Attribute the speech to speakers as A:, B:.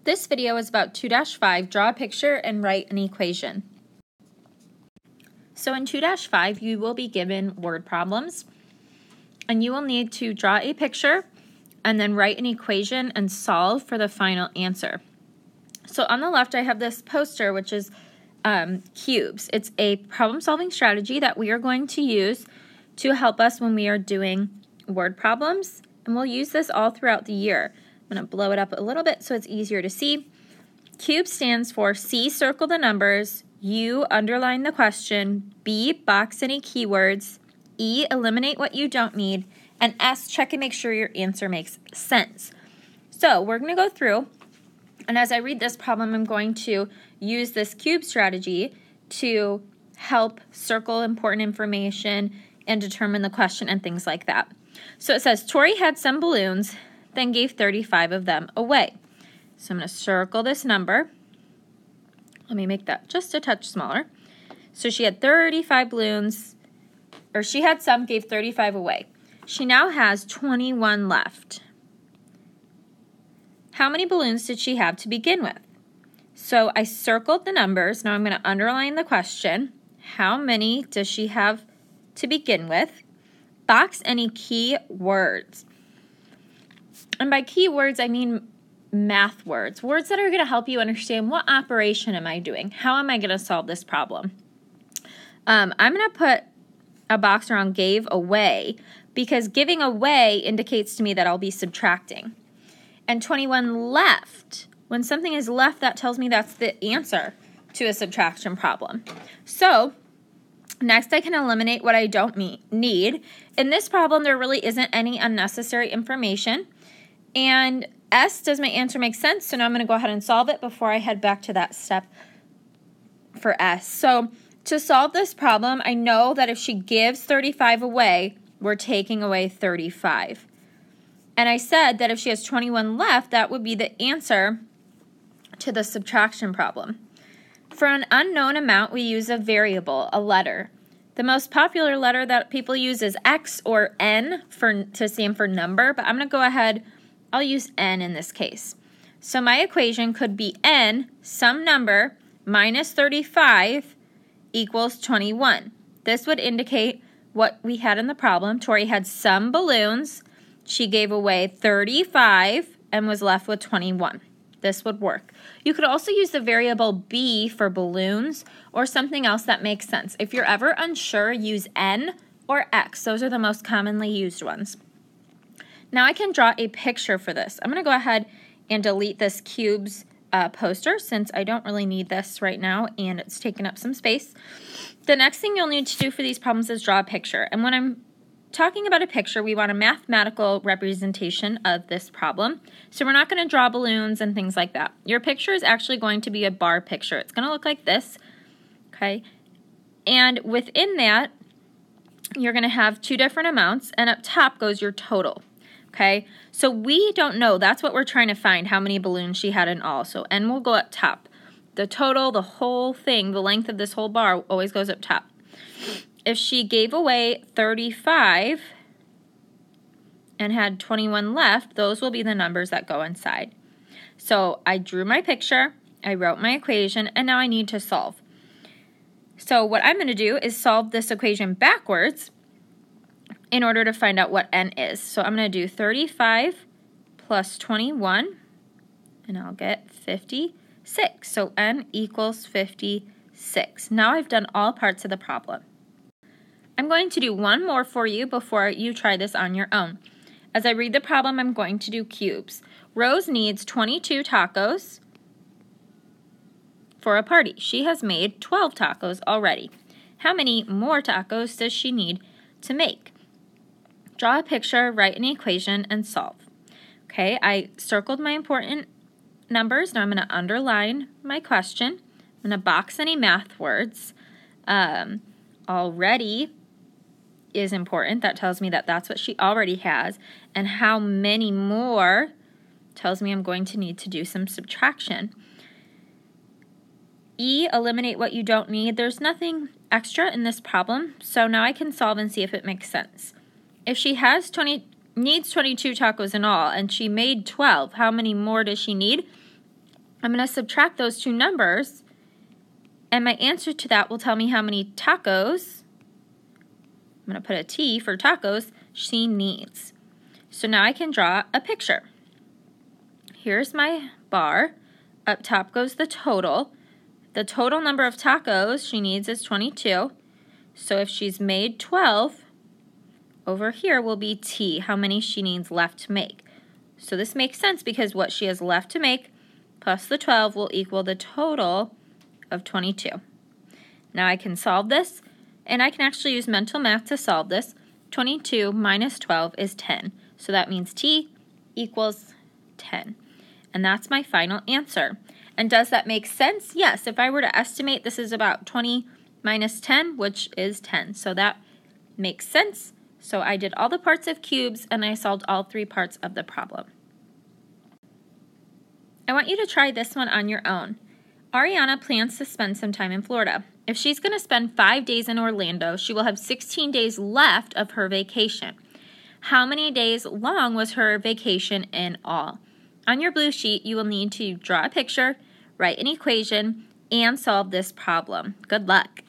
A: This video is about 2-5, draw a picture and write an equation. So in 2-5, you will be given word problems, and you will need to draw a picture and then write an equation and solve for the final answer. So on the left, I have this poster, which is cubes. It's a problem-solving strategy that we are going to use to help us when we are doing word problems, and we'll use this all throughout the year. I'm going to blow it up a little bit so it's easier to see. Cube stands for C, circle the numbers, U, underline the question, B, box any keywords, E, eliminate what you don't need, and S, check and make sure your answer makes sense. So we're going to go through, and as I read this problem, I'm going to use this cube strategy to help circle important information and determine the question and things like that. So it says, Tori had some balloons, then gave 35 of them away. So I'm going to circle this number. Let me make that just a touch smaller. So she had 35 balloons, or she had some, gave 35 away. She now has 21 left. How many balloons did she have to begin with? So I circled the numbers. Now I'm going to underline the question. How many does she have to begin with? Box any key words. And by key words, I mean math words. Words that are going to help you understand what operation am I doing? How am I going to solve this problem? I'm going to put a box around gave away because giving away indicates to me that I'll be subtracting. And 21 left. When something is left, that tells me that's the answer to a subtraction problem. So next, I can eliminate what I don't need. In this problem, there really isn't any unnecessary information. And S, does my answer make sense? So now I'm going to go ahead and solve it before I head back to that step for S. So to solve this problem, I know that if she gives 35 away, we're taking away 35. And I said that if she has 21 left, that would be the answer to the subtraction problem. For an unknown amount, we use a variable, a letter. The most popular letter that people use is X or N to stand for number, but I'm going to go ahead, I'll use N in this case. So my equation could be N, some number, minus 35 equals 21. This would indicate what we had in the problem. Tori had some balloons. She gave away 35 and was left with 21. This would work. You could also use the variable B for balloons or something else that makes sense. If you're ever unsure, use N or X. Those are the most commonly used ones. Now I can draw a picture for this. I'm going to go ahead and delete this cubes poster since I don't really need this right now and it's taking up some space. The next thing you'll need to do for these problems is draw a picture. And when I'm talking about a picture, we want a mathematical representation of this problem. So we're not going to draw balloons and things like that. Your picture is actually going to be a bar picture. It's going to look like this, okay? And within that, you're going to have two different amounts, and up top goes your total, okay? So we don't know. That's what we're trying to find, how many balloons she had in all. So N will go up top. The total, the whole thing, the length of this whole bar always goes up top. If she gave away 35 and had 21 left, those will be the numbers that go inside. So I drew my picture, I wrote my equation, and now I need to solve. So what I'm going to do is solve this equation backwards in order to find out what N is. So I'm going to do 35 plus 21, and I'll get 56. So N equals 56. Now I've done all parts of the problem. I'm going to do one more for you before you try this on your own. As I read the problem, I'm going to do cubes. Rose needs 22 tacos for a party. She has made 12 tacos already. How many more tacos does she need to make? Draw a picture, write an equation, and solve. Okay, I circled my important numbers. Now I'm going to underline my question. I'm going to box any math words. Already is important. That tells me that that's what she already has. And how many more tells me I'm going to need to do some subtraction. E, eliminate what you don't need. There's nothing extra in this problem, so now I can solve and see if it makes sense. If she has needs 22 tacos in all, and she made 12, how many more does she need? I'm going to subtract those two numbers, and my answer to that will tell me how many tacos, I'm going to put a T for tacos, she needs. So now I can draw a picture. Here's my bar. Up top goes the total. The total number of tacos she needs is 22. So if she's made 12, over here will be T, how many she needs left to make. So this makes sense because what she has left to make plus the 12 will equal the total of 22. Now I can solve this, and I can actually use mental math to solve this. 22 minus 12 is 10. So that means T equals 10. And that's my final answer. And does that make sense? Yes, if I were to estimate, this is about 20 minus 10, which is 10. So that makes sense. So I did all the parts of cubes, and I solved all 3 parts of the problem. I want you to try this one on your own. Ariana plans to spend some time in Florida. If she's going to spend 5 days in Orlando, she will have 16 days left of her vacation. How many days long was her vacation in all? On your blue sheet, you will need to draw a picture, write an equation, and solve this problem. Good luck.